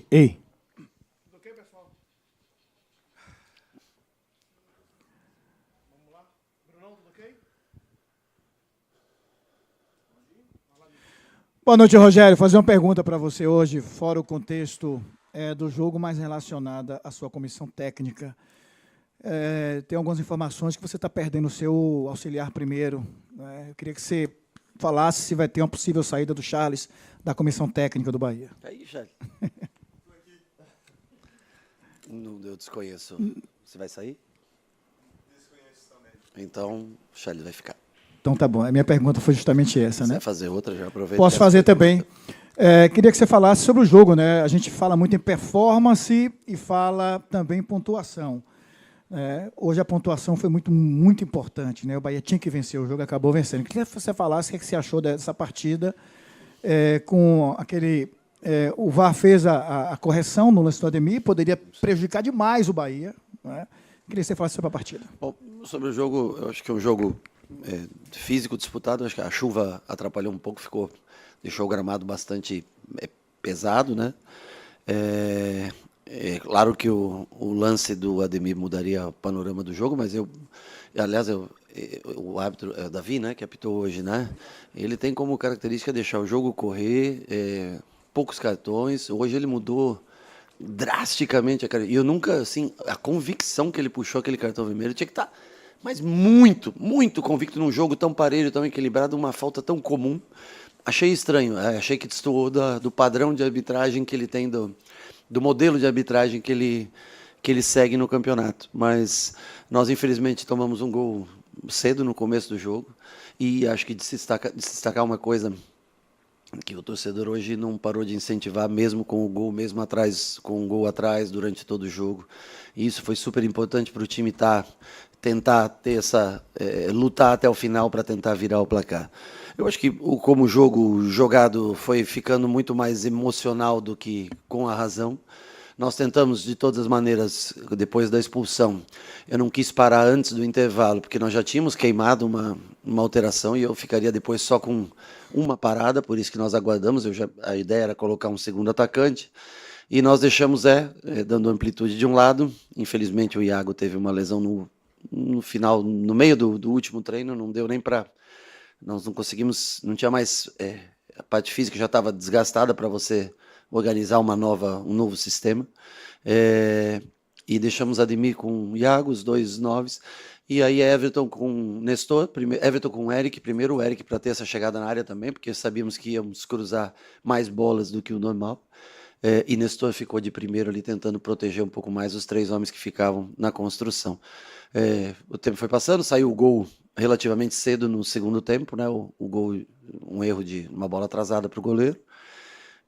Ei. Tudo ok, pessoal? Vamos lá. Brunão, tudo ok? Boa noite, Rogério. Vou fazer uma pergunta para você hoje, fora o contexto do jogo, mais relacionada à sua comissão técnica. Tem algumas informações que você está perdendo o seu auxiliar primeiro. Eu queria que você falasse se vai ter uma possível saída do Charles da comissão técnica do Bahia. Aí, Charles. Não, eu desconheço. Você vai sair? Desconheço também. Então, o Charles vai ficar. Então tá bom. A minha pergunta foi justamente essa, Se né? vai fazer outra, já aproveita. Posso fazer também. Queria que você falasse sobre o jogo, né? A gente fala muito em performance e fala também em pontuação. Hoje a pontuação foi muito importante, né? O Bahia tinha que vencer o jogo, acabou vencendo. Queria que você falasse o que você achou dessa partida com aquele... o VAR fez a correção no lance do Ademir, poderia prejudicar demais o Bahia, né? Queria que você falasse sobre a partida. Bom, sobre o jogo, eu acho que é um jogo físico disputado. Acho que a chuva atrapalhou um pouco, deixou o gramado bastante pesado, né? É claro que o lance do Ademir mudaria o panorama do jogo, mas aliás, o árbitro, Davi, né, que apitou hoje, né, ele tem como característica deixar o jogo correr, poucos cartões. Hoje ele mudou drasticamente e eu nunca, assim, a convicção que ele puxou aquele cartão vermelho tinha que estar, mas muito, muito convicto num jogo tão parelho, tão equilibrado, uma falta tão comum. Achei estranho, achei que destoou do padrão de arbitragem que ele tem, do modelo de arbitragem que ele segue no campeonato. Mas nós, infelizmente, tomamos um gol cedo no começo do jogo, e acho que de se destacar uma coisa que o torcedor hoje não parou de incentivar, mesmo com o gol, mesmo atrás, com o gol atrás durante todo o jogo. E isso foi super importante para o time tentar ter lutar até o final para tentar virar o placar. Eu acho que como o jogo jogado foi ficando muito mais emocional do que com a razão. Nós tentamos de todas as maneiras, depois da expulsão. Eu não quis parar antes do intervalo, porque nós já tínhamos queimado uma alteração e eu ficaria depois só com uma parada, por isso que nós aguardamos. A ideia era colocar um segundo atacante e nós deixamos dando amplitude de um lado. Infelizmente o Iago teve uma lesão no final, no meio do último treino, não deu nem para... Nós não conseguimos, não tinha mais... a parte física já estava desgastada para você organizar um novo sistema. E deixamos Ademir com o Iago, os dois noves, e aí Everton com Nestor, Everton com o Eric, primeiro o Eric para ter essa chegada na área também, porque sabíamos que íamos cruzar mais bolas do que o normal. E Nestor ficou de primeiro ali, tentando proteger um pouco mais os três homens que ficavam na construção. O tempo foi passando, saiu o gol relativamente cedo no segundo tempo, né? O gol, um erro de uma bola atrasada para o goleiro.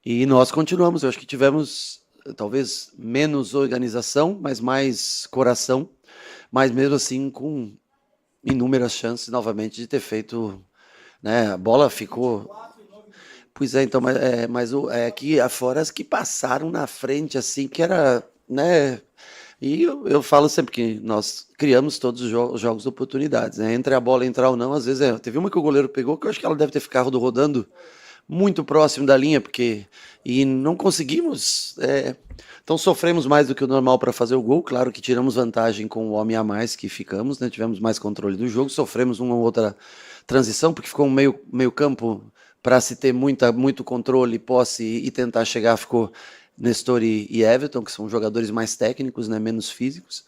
E nós continuamos. Eu acho que tivemos talvez menos organização, mas mais coração, mas mesmo assim com inúmeras chances novamente de ter feito, né? A bola ficou... Pois é, então, mas aqui afora as que passaram na frente, assim, que era, né? E eu falo sempre que nós criamos todos os jogos de oportunidades, né? Entre a bola entrar ou não, às vezes teve uma que o goleiro pegou, que eu acho que ela deve ter ficado rodando muito próximo da linha, e não conseguimos, então sofremos mais do que o normal para fazer o gol. Claro que tiramos vantagem com o homem a mais que ficamos, né? Tivemos mais controle do jogo, sofremos uma ou outra transição, porque ficou um meio campo para se ter muito controle, posse e tentar chegar, ficou Nestor e Everton, que são jogadores mais técnicos, né? Menos físicos.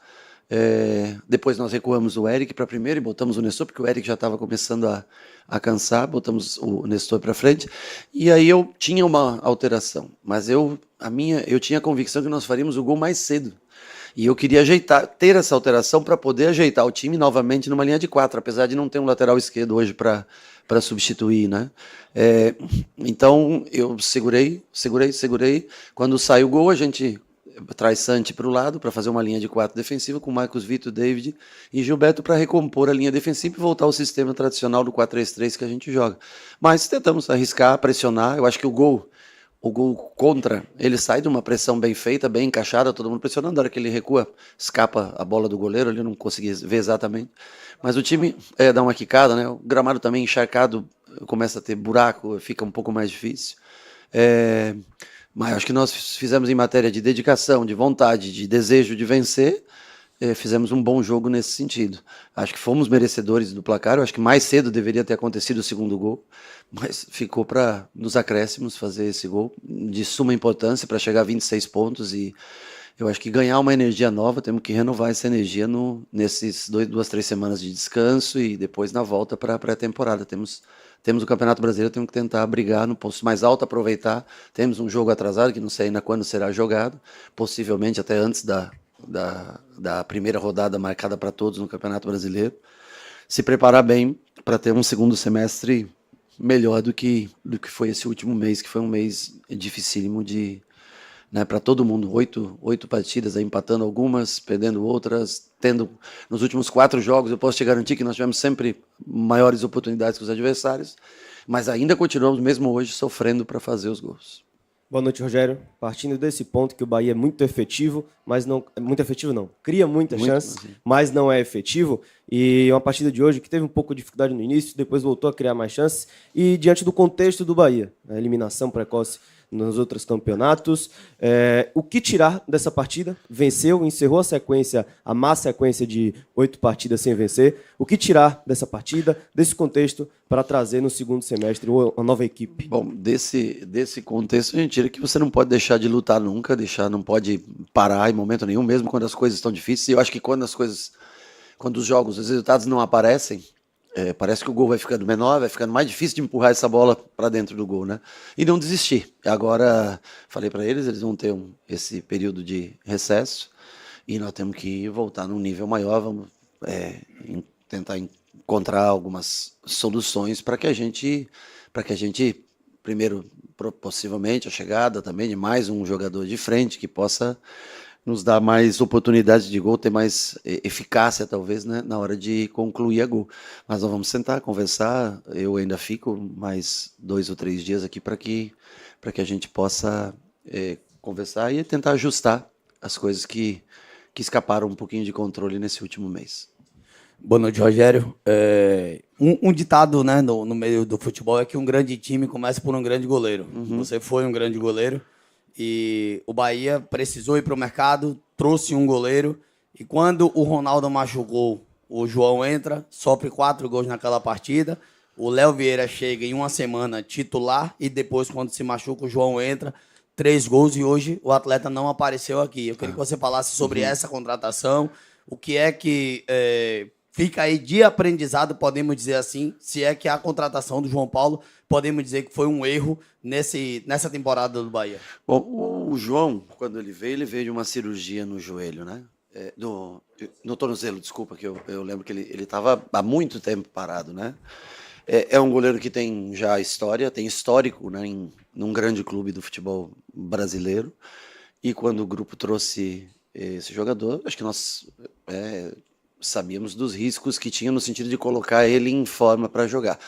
Depois nós recuamos o Eric para primeiro e botamos o Nestor, porque o Eric já estava começando a cansar, botamos o Nestor para frente, e aí eu tinha uma alteração, mas eu tinha a convicção que nós faríamos o gol mais cedo, e eu queria ter essa alteração para poder ajeitar o time novamente numa linha de 4, apesar de não ter um lateral esquerdo hoje para substituir, né? Então eu segurei, quando sai o gol a gente traz Santi para o lado para fazer uma linha de 4 defensiva com Marcos Vitor, David e Gilberto para recompor a linha defensiva e voltar ao sistema tradicional do 4-3-3 que a gente joga. Mas tentamos arriscar, pressionar. Eu acho que o gol contra, ele sai de uma pressão bem feita, bem encaixada, todo mundo pressionando. Na hora que ele recua, escapa a bola do goleiro, ele não conseguia ver exatamente. Mas o time dá uma quicada, né? O gramado também encharcado começa a ter buraco, fica um pouco mais difícil. Mas acho que nós fizemos em matéria de dedicação, de vontade, de desejo de vencer, fizemos um bom jogo nesse sentido. Acho que fomos merecedores do placar. Eu acho que mais cedo deveria ter acontecido o segundo gol, mas ficou para nos acréscimos fazer esse gol de suma importância para chegar a 26 pontos. E eu acho que ganhar uma energia nova, temos que renovar essa energia nesses 2, 3 semanas de descanso e depois na volta para a pré-temporada. Temos o Campeonato Brasileiro, temos que tentar brigar no posto mais alto, aproveitar. Temos um jogo atrasado, que não sei ainda quando será jogado, possivelmente até antes da primeira rodada marcada para todos no Campeonato Brasileiro. Se preparar bem para ter um segundo semestre melhor do que foi esse último mês, que foi um mês dificílimo né, para todo mundo. 8 partidas, aí, empatando algumas, perdendo outras, tendo nos últimos 4 jogos, eu posso te garantir que nós tivemos sempre maiores oportunidades que os adversários, mas ainda continuamos, mesmo hoje, sofrendo para fazer os gols. Boa noite, Rogério. Partindo desse ponto que o Bahia é muito efetivo, mas não... Muito efetivo não. Cria muitas chances, mas não é efetivo. E uma partida de hoje que teve um pouco de dificuldade no início, depois voltou a criar mais chances. E diante do contexto do Bahia, a eliminação precoce nos outros campeonatos, o que tirar dessa partida? Venceu, encerrou a má sequência de 8 partidas sem vencer. O que tirar dessa partida, desse contexto, para trazer no segundo semestre uma nova equipe? Bom, desse contexto a gente tira que você não pode deixar de lutar nunca, não pode parar em momento nenhum, mesmo quando as coisas estão difíceis. E eu acho que quando os jogos, os resultados não aparecem, parece que o gol vai ficando menor, vai ficando mais difícil de empurrar essa bola para dentro do gol, né? E não desistir. Agora, falei para eles vão ter esse período de recesso e nós temos que voltar num nível maior, vamos tentar encontrar algumas soluções para que a gente, primeiro, possivelmente a chegada também de mais um jogador de frente que possa nos dar mais oportunidades de gol, ter mais eficácia, talvez, né, na hora de concluir a gol. Mas nós vamos sentar, conversar. Eu ainda fico mais 2 ou 3 dias aqui para que a gente possa conversar e tentar ajustar as coisas que escaparam um pouquinho de controle nesse último mês. Boa noite, Rogério. Um ditado, né, no meio do futebol é que um grande time começa por um grande goleiro. Você foi um grande goleiro. E o Bahia precisou ir para o mercado, trouxe um goleiro. E quando o Ronaldo machucou, o João entra, sofre 4 gols naquela partida. O Léo Vieira chega em uma semana titular e depois, quando se machuca, o João entra, 3 gols. E hoje o atleta não apareceu aqui. Eu queria que você falasse sobre essa contratação. O que é que fica aí de aprendizado, podemos dizer assim, se é que a contratação do João Paulo, podemos dizer que foi um erro nessa temporada do Bahia. Bom, o João, quando ele veio de uma cirurgia no joelho, né? No tornozelo, desculpa, que eu lembro que ele estava há muito tempo parado, né? É um goleiro que tem já história, tem histórico, né, num grande clube do futebol brasileiro. E quando o grupo trouxe esse jogador, acho que nós sabíamos dos riscos que tinha no sentido de colocar ele em forma para jogar.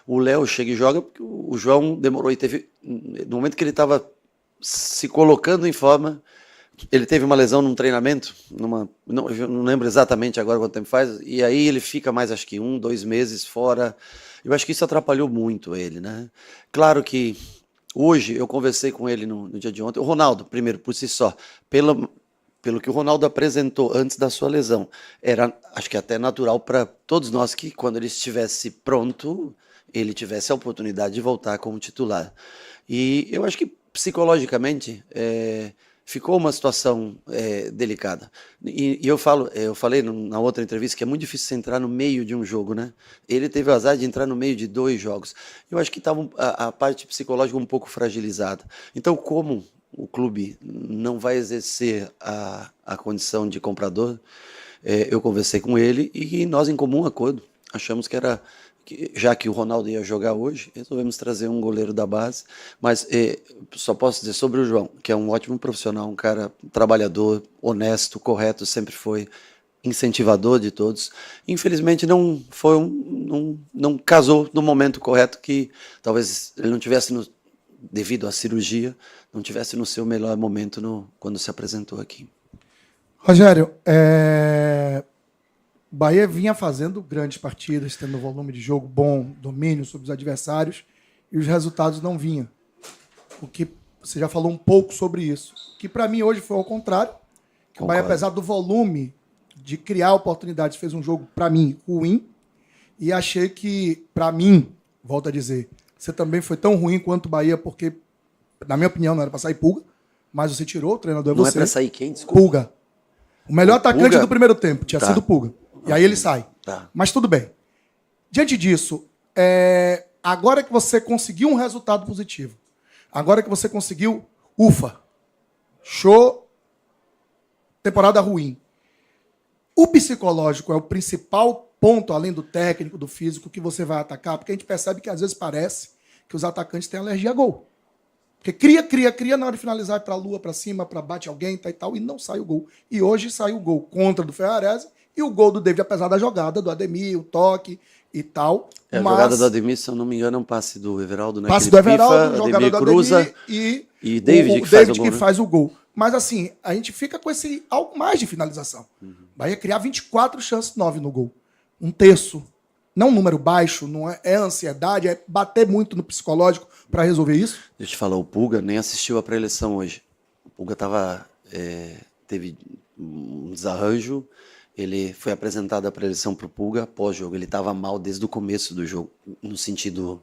O Léo chega e joga porque o João demorou e teve... No momento que ele estava se colocando em forma, ele teve uma lesão num treinamento, eu não lembro exatamente agora quanto tempo faz, e aí ele fica mais, acho que 1, 2 meses fora. Eu acho que isso atrapalhou muito ele, né? Claro que hoje eu conversei com ele no dia de ontem. O Ronaldo, primeiro, por si só, pelo que o Ronaldo apresentou antes da sua lesão, era, acho que até natural para todos nós que quando ele estivesse pronto, ele tivesse a oportunidade de voltar como titular. E eu acho que psicologicamente ficou uma situação delicada. E eu falei na outra entrevista que é muito difícil você entrar no meio de um jogo, né? Ele teve o azar de entrar no meio de 2 jogos. Eu acho que estava a parte psicológica um pouco fragilizada. Então, como o clube não vai exercer a condição de comprador, eu conversei com ele e nós, em comum acordo, achamos que já que o Ronaldo ia jogar hoje, resolvemos trazer um goleiro da base. Mas só posso dizer sobre o João, que é um ótimo profissional, um cara trabalhador, honesto, correto, sempre foi incentivador de todos. Infelizmente não casou no momento correto, que talvez ele não tivesse, devido à cirurgia, não tivesse no seu melhor momento quando se apresentou aqui. Rogério, Bahia vinha fazendo grandes partidas, tendo volume de jogo bom, domínio sobre os adversários, e os resultados não vinham. O que você já falou um pouco sobre isso, que para mim hoje foi ao contrário, que o Bahia, apesar do volume de criar oportunidades, fez um jogo, para mim, ruim, e achei que, para mim, volto a dizer, você também foi tão ruim quanto o Bahia, porque, na minha opinião, não era para sair Pulga, mas você tirou, o treinador é Não você. é para sair quem? Desculpa. Pulga. O melhor atacante Pulga? do primeiro tempo tinha Tá. sido Pulga. E aí ele sai. Tá. Mas tudo bem. Diante disso, agora que você conseguiu um resultado positivo, agora que você conseguiu, ufa, show, temporada ruim. O psicológico é o principal ponto, além do técnico, do físico, que você vai atacar, porque a gente percebe que às vezes parece que os atacantes têm alergia a gol. Porque cria, na hora de finalizar, para a lua, para cima, para bate alguém e tal, e não sai o gol. E hoje saiu o gol contra do Ferrarese e o gol do David, apesar da jogada do Ademir, o toque e tal. A jogada do Ademir, se eu não me engano, é um passe do Everaldo, né? Passe Que ele do Everaldo, pifa, jogada do cruza, Ademir e David o que faz David o gol, que né? faz o gol. Mas assim, a gente fica com esse algo mais de finalização. Bahia criar 24 chances, 9 no gol. Um terço. Não um número baixo, não é ansiedade, é bater muito no psicológico para resolver isso. Deixa eu te falar, o Pulga nem assistiu a pré-eleição hoje. O Pulga teve um desarranjo, ele foi apresentado a pré-eleição para o Pulga pós-jogo. Ele estava mal desde o começo do jogo, no sentido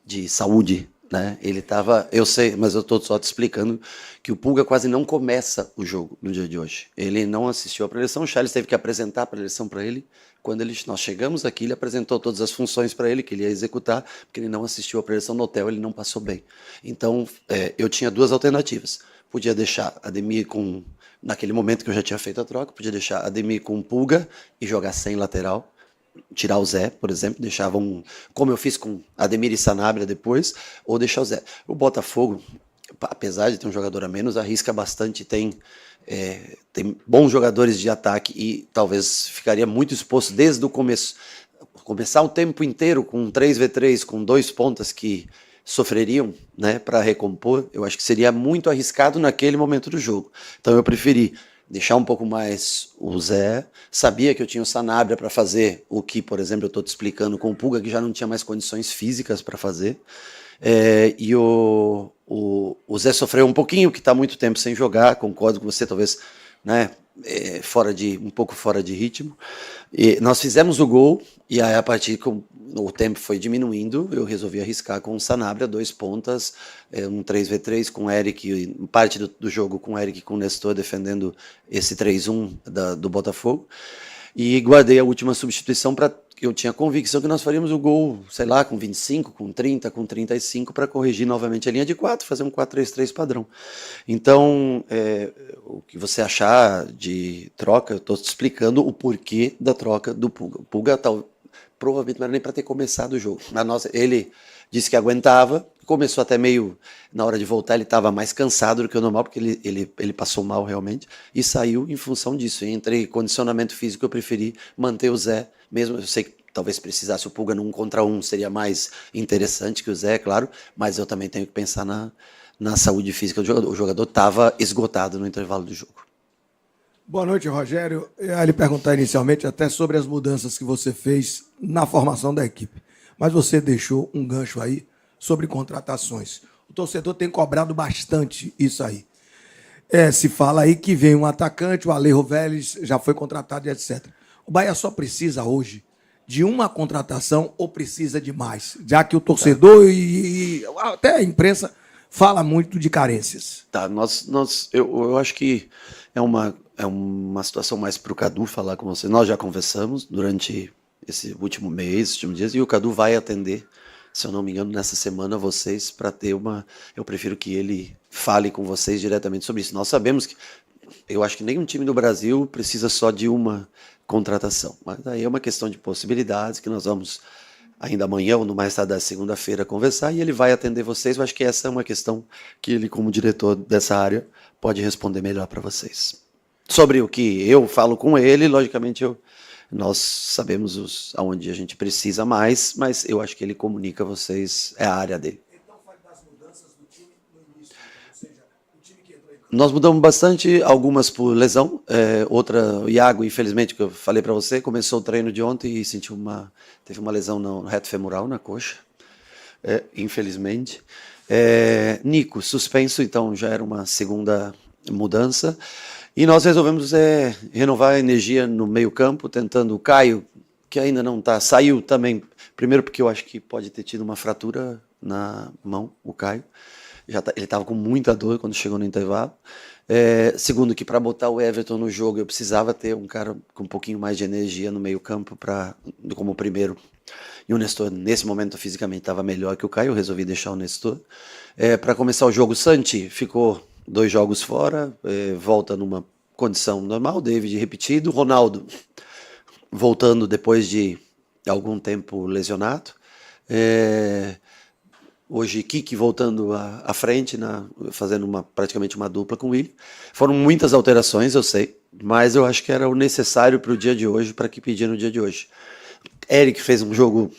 de saúde, né? Ele estava, eu sei, mas eu estou só te explicando que o Pulga quase não começa o jogo no dia de hoje. Ele não assistiu a pré-eleição, o Charles teve que apresentar a pré-eleição para ele. Quando nós chegamos aqui, ele apresentou todas as funções para ele que ele ia executar, porque ele não assistiu a pré-eleição no hotel, ele não passou bem. Então, eu tinha duas alternativas. Podia deixar Ademir naquele momento que eu já tinha feito a troca, podia deixar Ademir com Pulga e jogar sem lateral, tirar o Zé, por exemplo, deixava como eu fiz com Ademir e Sanabria depois, ou deixar o Zé. O Botafogo, apesar de ter um jogador a menos, arrisca bastante, tem bons jogadores de ataque e talvez ficaria muito exposto desde o começo. Começar o tempo inteiro com um 3v3, com 2 pontas que sofreriam, né, para recompor, eu acho que seria muito arriscado naquele momento do jogo. Então eu preferi deixar um pouco mais o Zé, sabia que eu tinha o Sanabria para fazer o que, por exemplo, eu estou te explicando com o Pulga, que já não tinha mais condições físicas para fazer, e o Zé sofreu um pouquinho, que está muito tempo sem jogar, concordo com você, talvez, né, um pouco fora de ritmo. E nós fizemos o gol, e aí a partir que o tempo foi diminuindo, eu resolvi arriscar com o Sanabria, 2 pontas, um 3v3 com o Eric, parte do jogo com o Eric e com o Nestor defendendo esse 3-1 do Botafogo. E guardei a última substituição para que eu tinha convicção que nós faríamos o gol, sei lá, com 25, com 30, com 35, para corrigir novamente a linha de 4, fazer um 4-3-3 padrão. Então, o que você achar de troca, eu estou te explicando o porquê da troca do Pulga. O Pulga provavelmente não era nem para ter começado o jogo. Ele disse que aguentava, começou até meio, na hora de voltar ele estava mais cansado do que o normal, porque ele passou mal realmente, e saiu em função disso. Entre condicionamento físico eu preferi manter o Zé, mesmo eu sei que talvez precisasse o Pulga num contra um, seria mais interessante que o Zé, claro, mas eu também tenho que pensar na saúde física do jogador. O jogador estava esgotado no intervalo do jogo. Boa noite, Rogério. Eu ia lhe perguntar inicialmente até sobre as mudanças que você fez na formação da equipe. Mas você deixou um gancho aí sobre contratações. O torcedor tem cobrado bastante isso aí. Se fala aí que vem um atacante, o Alejo Vélez já foi contratado e etc. O Bahia só precisa hoje de uma contratação ou precisa de mais? Já que o torcedor e até a imprensa fala muito de carências. Tá, eu acho que é uma situação mais para o Cadu falar com você. Nós já conversamos durante esse último mês, esses últimos dias, e o Cadu vai atender, se eu não me engano, nessa semana vocês para ter eu prefiro que ele fale com vocês diretamente sobre isso. Nós sabemos que eu acho que nenhum time do Brasil precisa só de uma contratação, mas aí é uma questão de possibilidades que nós vamos ainda amanhã ou no mais tarde da segunda-feira conversar e ele vai atender vocês. Eu acho que essa é uma questão que ele, como diretor dessa área, pode responder melhor para vocês. Sobre o que eu falo com ele, logicamente nós sabemos aonde a gente precisa mais, mas eu acho que ele comunica a vocês, é a área dele. Então, fale das mudanças do time no início, ou seja, o time que entrou em campo. Nós mudamos bastante, algumas por lesão, outra, o Iago, infelizmente, que eu falei para você, começou o treino de ontem e teve uma lesão no reto femoral, na coxa, infelizmente. Nico, suspenso, então já era uma segunda mudança. E nós resolvemos renovar a energia no meio-campo, tentando o Caio, que ainda não está, saiu também, primeiro porque eu acho que pode ter tido uma fratura na mão, o Caio. Ele estava com muita dor quando chegou no intervalo. Segundo, que para botar o Everton no jogo eu precisava ter um cara com um pouquinho mais de energia no meio-campo como primeiro. E o Nestor, nesse momento, fisicamente estava melhor que o Caio, eu resolvi deixar o Nestor. Para começar o jogo, Santi ficou 2 jogos fora, volta numa condição normal, David repetido, Ronaldo voltando depois de algum tempo lesionado. Hoje, Kiki voltando à frente, fazendo praticamente uma dupla com o Willian. Foram muitas alterações, eu sei, mas eu acho que era o necessário para o dia de hoje, para que pedir no dia de hoje. Eric fez um jogo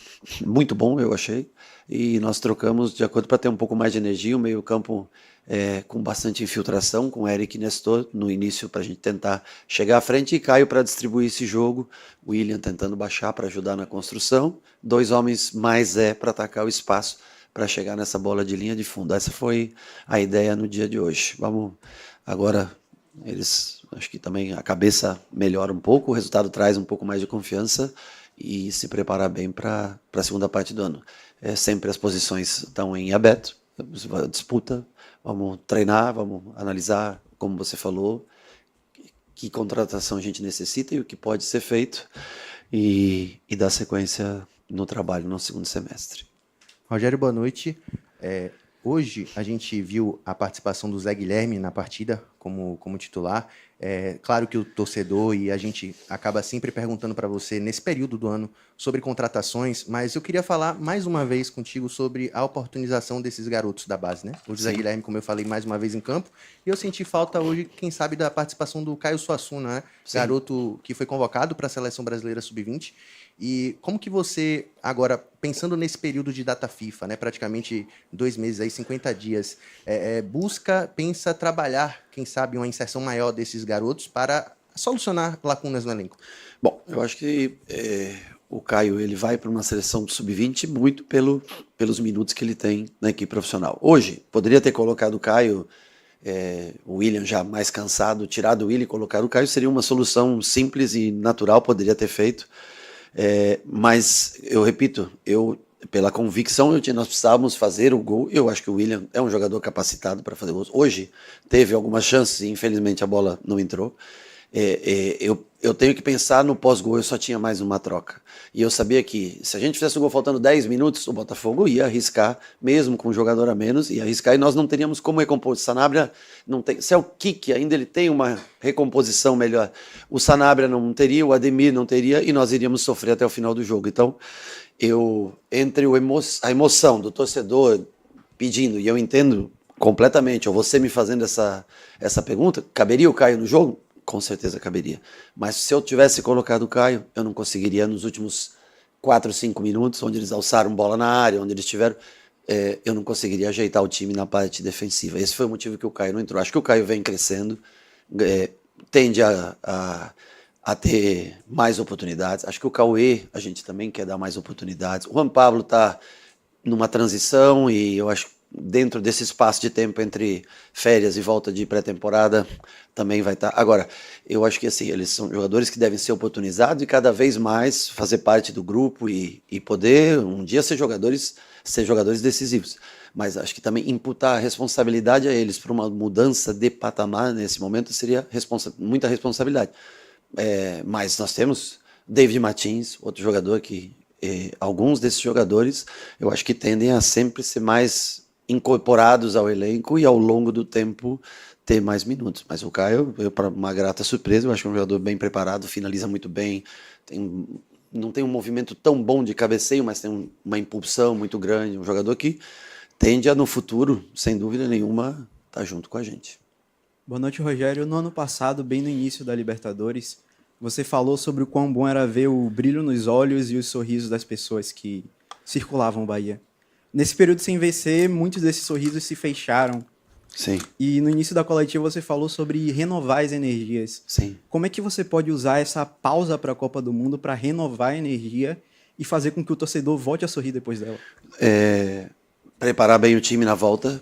muito bom, eu achei, e nós trocamos de acordo para ter um pouco mais de energia, o meio-campo com bastante infiltração, com Eric e Nestor no início para a gente tentar chegar à frente, e Caio para distribuir esse jogo, Willian tentando baixar para ajudar na construção, 2 homens mais para atacar o espaço, para chegar nessa bola de linha de fundo. Essa foi a ideia no dia de hoje. Vamos agora, acho que também a cabeça melhora um pouco, o resultado traz um pouco mais de confiança e se preparar bem para a segunda parte do ano. Sempre as posições estão em aberto, disputa, vamos treinar, vamos analisar, como você falou, que contratação a gente necessita e o que pode ser feito e dar sequência no trabalho no segundo semestre. Rogério, boa noite. Hoje a gente viu a participação do Zé Guilherme na partida como titular. Claro que o torcedor e a gente acaba sempre perguntando para você nesse período do ano sobre contratações, mas eu queria falar mais uma vez contigo sobre a oportunização desses garotos da base, né? O Zé Guilherme, como eu falei, mais uma vez em campo, e eu senti falta hoje, quem sabe, da participação do Caio Suassuna, né? Garoto que foi convocado para a Seleção Brasileira Sub-20. E como que você, agora, pensando nesse período de data FIFA, né, praticamente 2 meses, aí, 50 dias, pensa trabalhar, quem sabe, uma inserção maior desses garotos para solucionar lacunas no elenco? Bom, eu acho que o Caio ele vai para uma seleção sub-20 muito pelos minutos que ele tem na equipe profissional. Hoje, poderia ter colocado o Caio, o Willian já mais cansado, tirado o Willian e colocado o Caio, seria uma solução simples e natural, poderia ter feito. Mas eu repito, pela convicção nós precisávamos fazer o gol. Eu acho que o Willian é um jogador capacitado para fazer gols. Hoje teve algumas chances e infelizmente a bola não entrou. Eu tenho que pensar no pós-gol, eu só tinha mais uma troca. E eu sabia que se a gente fizesse o gol faltando 10 minutos, o Botafogo ia arriscar, mesmo com um jogador a menos, ia arriscar e nós não teríamos como recompor. O Sanabria não tem. Se é o Kiki, ainda ele tem uma recomposição melhor. O Sanabria não teria, o Ademir não teria e nós iríamos sofrer até o final do jogo. Então, entre a emoção do torcedor pedindo, e eu entendo completamente, ou você me fazendo essa pergunta, caberia o Caio no jogo? Com certeza caberia. Mas se eu tivesse colocado o Caio, eu não conseguiria nos últimos 4, 5 minutos, onde eles alçaram bola na área, onde eles tiveram, eu não conseguiria ajeitar o time na parte defensiva. Esse foi o motivo que o Caio não entrou. Acho que o Caio vem crescendo, tende a ter mais oportunidades. Acho que o Cauê, a gente também quer dar mais oportunidades. O Juan Pablo está numa transição e eu acho que dentro desse espaço de tempo entre férias e volta de pré-temporada também vai estar. Agora, eu acho que assim, eles são jogadores que devem ser oportunizados e cada vez mais fazer parte do grupo e poder um dia ser jogadores decisivos. Mas acho que também imputar a responsabilidade a eles por uma mudança de patamar nesse momento seria muita responsabilidade. Mas nós temos David Martins, outro jogador que alguns desses jogadores eu acho que tendem a sempre ser mais incorporados ao elenco e ao longo do tempo ter mais minutos. Mas o Caio, para uma grata surpresa, eu acho que é um jogador bem preparado, finaliza muito bem, não tem um movimento tão bom de cabeceio, mas tem uma impulsão muito grande, um jogador que tende a no futuro, sem dúvida nenhuma, estar junto com a gente. Boa noite, Rogério. No ano passado, bem no início da Libertadores, você falou sobre o quão bom era ver o brilho nos olhos e os sorrisos das pessoas que circulavam o Bahia. Nesse período sem vencer, muitos desses sorrisos se fecharam. Sim. E no início da coletiva você falou sobre renovar as energias. Sim. Como é que você pode usar essa pausa para a Copa do Mundo para renovar a energia e fazer com que o torcedor volte a sorrir depois dela? preparar bem o time na volta,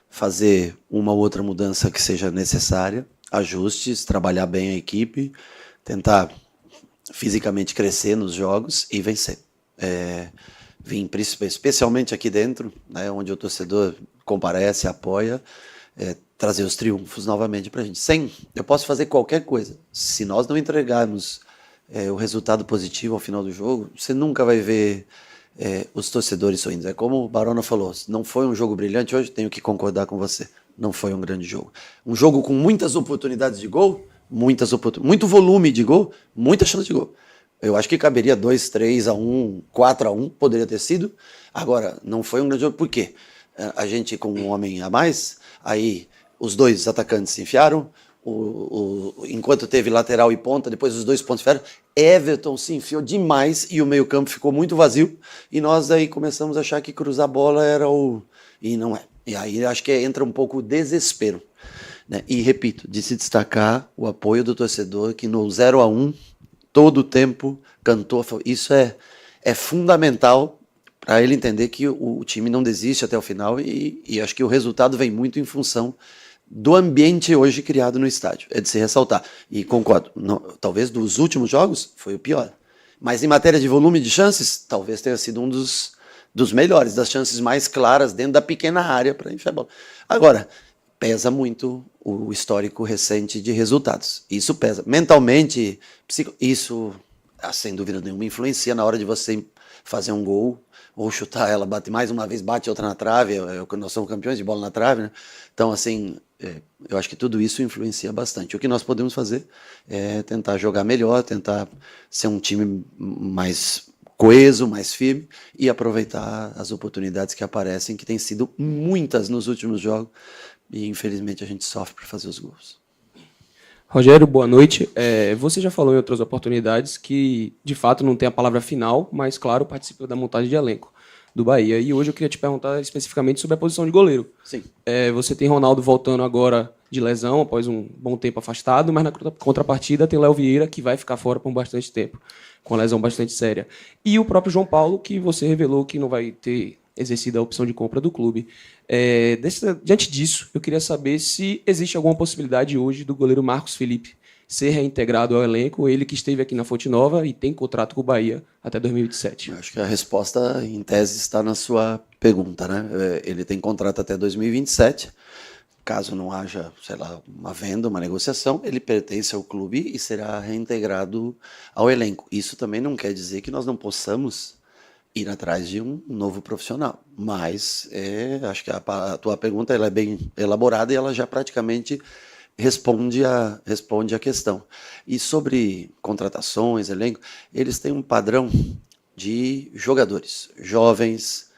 fazer uma ou outra mudança que seja necessária, ajustes, trabalhar bem a equipe, tentar fisicamente crescer nos jogos e vencer. Vim especialmente aqui dentro, né, onde o torcedor comparece, apoia, trazer os triunfos novamente para a gente. Eu posso fazer qualquer coisa. Se nós não entregarmos o resultado positivo ao final do jogo, você nunca vai ver os torcedores sorrindo. É como o Barona falou, não foi um jogo brilhante hoje, tenho que concordar com você. Não foi um grande jogo. Um jogo com muitas oportunidades de gol, muito volume de gol, muita chance de gol. Eu acho que caberia 2, 3-1, 4-1, poderia ter sido. Agora, não foi um grande jogo. Por quê? A gente, com um homem a mais, aí os dois atacantes se enfiaram, enquanto teve lateral e ponta, depois os dois pontos enfiaram, Everton se enfiou demais e o meio-campo ficou muito vazio. E nós aí começamos a achar que cruzar a bola era E não é. E aí acho que entra um pouco o desespero. Né? E repito, de se destacar o apoio do torcedor que no 0-1 todo o tempo cantou. Isso é fundamental para ele entender que o time não desiste até o final e acho que o resultado vem muito em função do ambiente hoje criado no estádio. É de se ressaltar. E concordo, talvez dos últimos jogos foi o pior. Mas em matéria de volume de chances, talvez tenha sido um dos melhores, das chances mais claras dentro da pequena área para enfiar a bola. Agora, pesa muito o histórico recente de resultados. Isso pesa. Mentalmente, isso, sem dúvida nenhuma, influencia na hora de você fazer um gol ou chutar ela, bate mais uma vez, bate outra na trave. Nós somos campeões de bola na trave, né? Então, assim, eu acho que tudo isso influencia bastante. O que nós podemos fazer é tentar jogar melhor, tentar ser um time mais coeso, mais firme e aproveitar as oportunidades que aparecem, que têm sido muitas nos últimos jogos. E, infelizmente, a gente sofre para fazer os gols. Rogério, boa noite. Você já falou em outras oportunidades que, de fato, não tem a palavra final, mas, claro, participou da montagem de elenco do Bahia. E hoje eu queria te perguntar especificamente sobre a posição de goleiro. Sim. Você tem Ronaldo voltando agora de lesão, após um bom tempo afastado, mas na contrapartida tem Léo Vieira, que vai ficar fora por bastante tempo, com uma lesão bastante séria. E o próprio João Paulo, que você revelou que não vai ter exercido a opção de compra do clube. Diante disso, eu queria saber se existe alguma possibilidade hoje do goleiro Marcos Felipe ser reintegrado ao elenco, ele que esteve aqui na Fonte Nova e tem contrato com o Bahia até 2027. Acho que a resposta, em tese, está na sua pergunta, né? Ele tem contrato até 2027. Caso não haja, sei lá, uma venda, uma negociação, ele pertence ao clube e será reintegrado ao elenco. Isso também não quer dizer que nós não possamos ir atrás de um novo profissional. Mas acho que a tua pergunta ela é bem elaborada e ela já praticamente responde a questão. E sobre contratações, elenco, eles têm um padrão de jogadores jovens,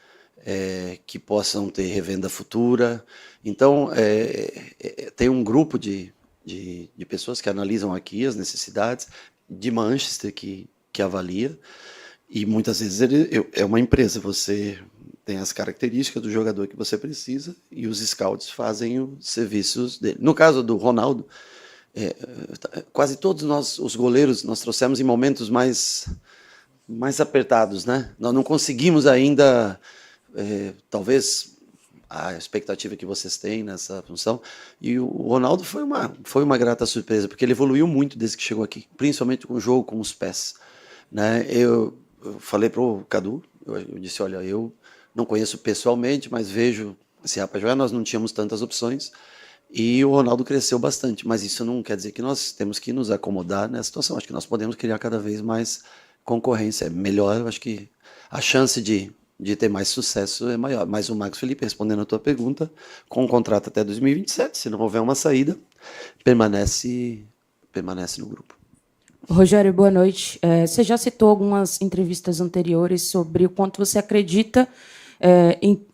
que possam ter revenda futura. Então, tem um grupo de pessoas que analisam aqui as necessidades, de Manchester que avalia, e muitas vezes é uma empresa, você tem as características do jogador que você precisa e os scouts fazem os serviços dele. No caso do Ronaldo, quase todos nós, os goleiros, nós trouxemos em momentos mais apertados, né? Nós não conseguimos ainda, talvez, a expectativa que vocês têm nessa função. E o Ronaldo foi uma grata surpresa, porque ele evoluiu muito desde que chegou aqui, principalmente com o jogo com os pés. Né? Eu falei para o Cadu, eu disse, olha, eu não conheço pessoalmente, mas vejo esse rapaz jogar, nós não tínhamos tantas opções, e o Ronaldo cresceu bastante, mas isso não quer dizer que nós temos que nos acomodar nessa situação, acho que nós podemos criar cada vez mais concorrência, é melhor, eu acho que a chance de ter mais sucesso é maior. Mas o Marcos Felipe, respondendo a tua pergunta, com um contrato até 2027, se não houver uma saída, permanece no grupo. Rogério, boa noite. Você já citou algumas entrevistas anteriores sobre o quanto você acredita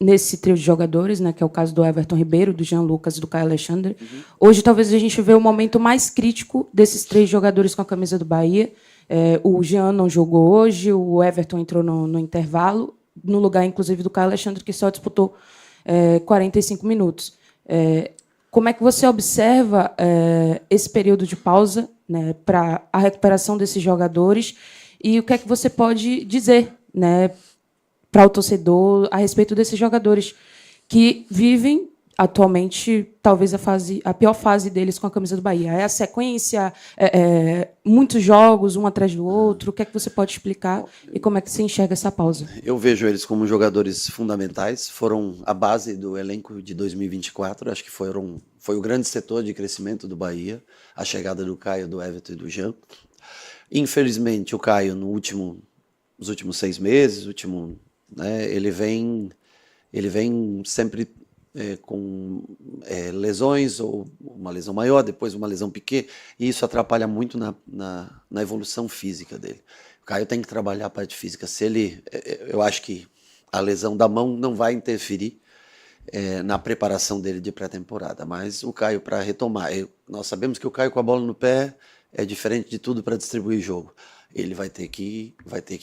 nesse trio de jogadores, né, que é o caso do Everton Ribeiro, do Jean Lucas e do Caio Alexandre. Uhum. Hoje, talvez a gente vê o momento mais crítico desses três jogadores com a camisa do Bahia. O Jean não jogou hoje, o Everton entrou no intervalo, no lugar, inclusive, do Caio Alexandre, que só disputou 45 minutos. Como é que você observa esse período de pausa, né, para a recuperação desses jogadores, e o que é que você pode dizer, né, para o torcedor a respeito desses jogadores que vivem atualmente talvez a pior fase deles com a camisa do Bahia? É a sequência, muitos jogos, um atrás do outro? O que é que você pode explicar e como é que você enxerga essa pausa? Eu vejo eles como jogadores fundamentais, foram a base do elenco de 2024, acho que foi o grande setor de crescimento do Bahia, a chegada do Caio, do Everton e do Jean. Infelizmente, o Caio, nos últimos 6 meses, né, ele vem sempre com lesões, ou uma lesão maior, depois uma lesão pequena, e isso atrapalha muito na evolução física dele. O Caio tem que trabalhar a parte física. Eu acho que a lesão da mão não vai interferir na preparação dele de pré-temporada, mas o Caio, para retomar, nós sabemos que o Caio com a bola no pé é diferente de tudo para distribuir jogo. Ele vai ter que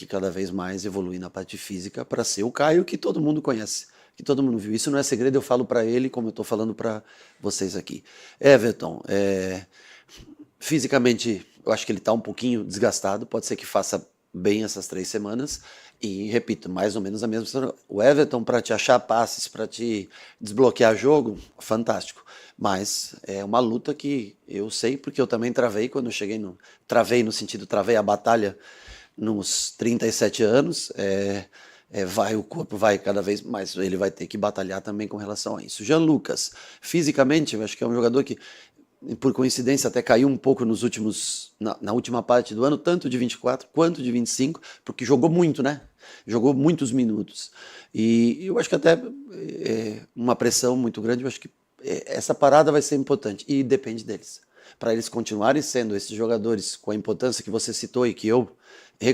cada vez mais evoluir na parte física para ser o Caio que todo mundo conhece, que todo mundo viu. Isso não é segredo, eu falo para ele como eu estou falando para vocês aqui. Everton, fisicamente, eu acho que ele está um pouquinho desgastado, pode ser que faça bem essas 3 semanas, e repito, mais ou menos a mesma história. O Everton, para te achar passes, para te desbloquear jogo, fantástico. Mas é uma luta que eu sei, porque eu também travei quando eu cheguei travei a batalha nos 37 anos, o corpo vai cada vez mais, ele vai ter que batalhar também com relação a isso. Jean Lucas, fisicamente, eu acho que é um jogador que, por coincidência, até caiu um pouco na última parte do ano, tanto de 24 quanto de 25, porque jogou muito, né? Jogou muitos minutos. E eu acho que até uma pressão muito grande, eu acho que essa parada vai ser importante, e depende deles. Para eles continuarem sendo esses jogadores com a importância que você citou e que eu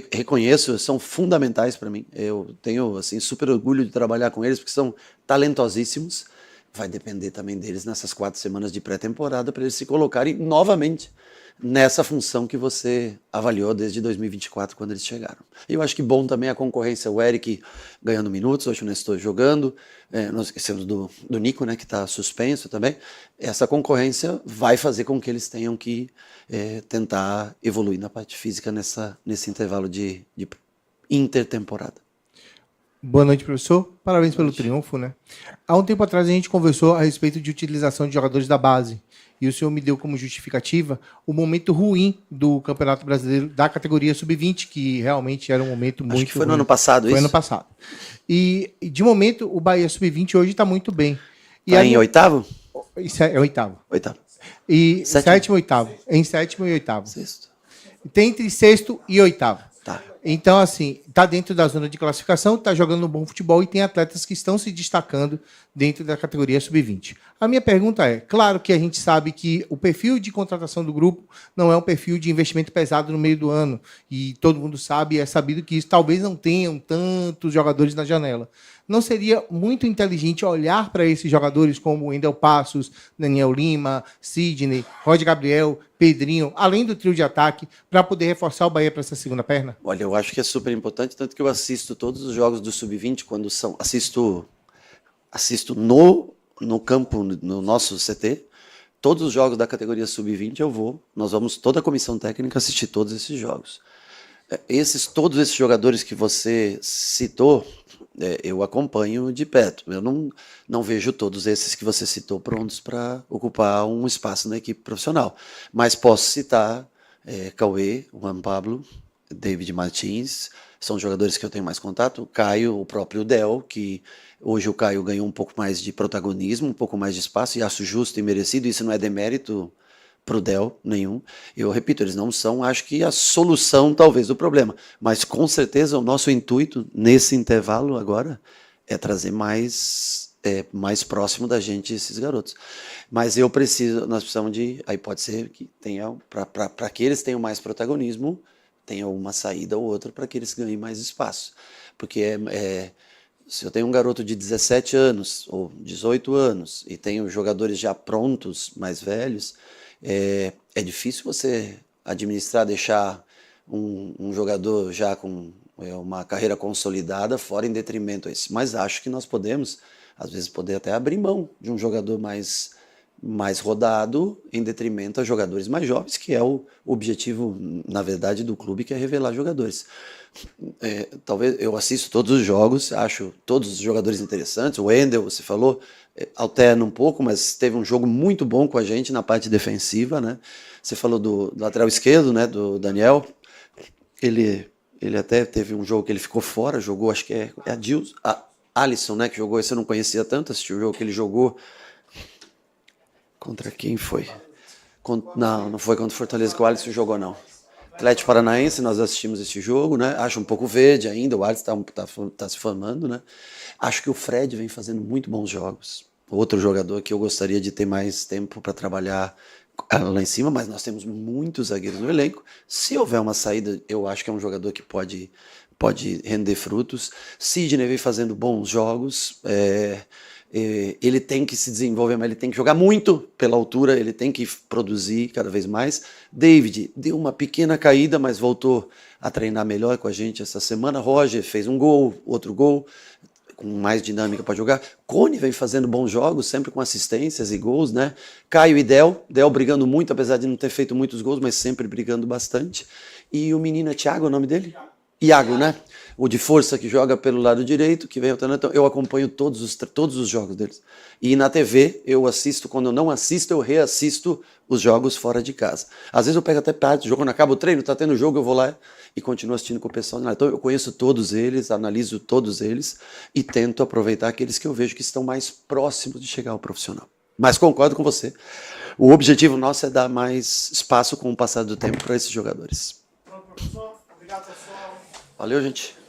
reconheço, são fundamentais para mim. Eu tenho assim, super orgulho de trabalhar com eles, porque são talentosíssimos. Vai depender também deles nessas 4 semanas de pré-temporada para eles se colocarem novamente nessa função que você avaliou desde 2024, quando eles chegaram. E eu acho que bom também a concorrência, o Eric ganhando minutos, hoje o Nestor jogando, nós esquecemos do Nico, né, que está suspenso também. Essa concorrência vai fazer com que eles tenham que tentar evoluir na parte física nesse intervalo de intertemporada. Boa noite, professor. Parabéns pelo triunfo, né? Há um tempo atrás a gente conversou a respeito de utilização de jogadores da base. E o senhor me deu como justificativa o momento ruim do Campeonato Brasileiro da categoria Sub-20, que realmente era um momento muito ruim. Acho que foi no ano passado, isso? Foi ano passado. E, de momento, o Bahia Sub-20 hoje está muito bem. Está em oitavo? Isso é oitavo. Oitavo. E sétimo e oitavo. Em sétimo e oitavo. Sexto. Tem entre sexto e oitavo. Tá. Então, assim, está dentro da zona de classificação, está jogando um bom futebol e tem atletas que estão se destacando dentro da categoria Sub-20. A minha pergunta é, claro que a gente sabe que o perfil de contratação do grupo não é um perfil de investimento pesado no meio do ano, e todo mundo sabe, é sabido que isso talvez não tenham tantos jogadores na janela. Não seria muito inteligente olhar para esses jogadores como Wendel Passos, Daniel Lima, Sidney, Roger Gabriel, Pedrinho, além do trio de ataque, para poder reforçar o Bahia para essa segunda perna? Olha, eu acho que é super importante, tanto que eu assisto todos os jogos do Sub-20 quando são... Assisto no campo, no nosso CT, todos os jogos da categoria Sub-20 nós vamos, toda a comissão técnica, assistir todos esses jogos. Todos esses jogadores que você citou, eu acompanho de perto. Eu não vejo todos esses que você citou prontos para ocupar um espaço na equipe profissional. Mas posso citar Cauê, Juan Pablo, David Martins, são jogadores que eu tenho mais contato. Caio, o próprio Del, que hoje o Caio ganhou um pouco mais de protagonismo, um pouco mais de espaço, e acho justo e merecido. Isso não é demérito para o Del nenhum. Eu repito, eles não são, acho que, a solução talvez do problema, mas com certeza o nosso intuito nesse intervalo agora é trazer mais próximo da gente esses garotos. Mas nós precisamos aí pode ser que tenha, para que eles tenham mais protagonismo, tenha uma saída ou outra para que eles ganhem mais espaço. Porque se eu tenho um garoto de 17 anos ou 18 anos e tenho jogadores já prontos, mais velhos, é difícil você administrar, deixar um jogador já com uma carreira consolidada fora em detrimento a esse. Mas acho que nós podemos, às vezes, até abrir mão de um jogador mais mais rodado em detrimento a jogadores mais jovens, que é o objetivo, na verdade, do clube, que é revelar jogadores. Talvez eu assisto todos os jogos, acho todos os jogadores interessantes. O Wendel, você falou, alterna um pouco, mas teve um jogo muito bom com a gente na parte defensiva, né? Você falou do lateral esquerdo, né, do Daniel. Ele até teve um jogo que ele ficou fora, jogou, acho que é a Alisson, né, que jogou, esse eu não conhecia tanto, assisti o jogo que ele jogou. Contra quem foi? Não foi contra o Fortaleza que o Alisson jogou, não. Atlético Paranaense, nós assistimos esse jogo, né? Acho um pouco verde ainda, o Alisson tá se formando, né? Acho que o Fred vem fazendo muito bons jogos. Outro jogador que eu gostaria de ter mais tempo para trabalhar lá em cima, mas nós temos muitos zagueiros no elenco. Se houver uma saída, eu acho que é um jogador que pode render frutos. Sidney vem fazendo bons jogos. Ele tem que se desenvolver, mas ele tem que jogar muito pela altura, ele tem que produzir cada vez mais. David deu uma pequena caída, mas voltou a treinar melhor com a gente essa semana. Roger fez um gol, outro gol, com mais dinâmica para jogar. Cone vem fazendo bons jogos, sempre com assistências e gols, né? Caio e Del brigando muito, apesar de não ter feito muitos gols, mas sempre brigando bastante. E o menino é Thiago, é o nome dele? Iago, né? O de força que joga pelo lado direito, que vem alternando. Então, eu acompanho todos os jogos deles. E na TV, eu assisto, quando eu não assisto, eu reassisto os jogos fora de casa. Às vezes eu pego até parte do jogo, quando acaba o treino, tá tendo jogo, eu vou lá e continuo assistindo com o pessoal. Então eu conheço todos eles, analiso todos eles e tento aproveitar aqueles que eu vejo que estão mais próximos de chegar ao profissional. Mas concordo com você. O objetivo nosso é dar mais espaço com o passar do tempo para esses jogadores. Valeu, gente.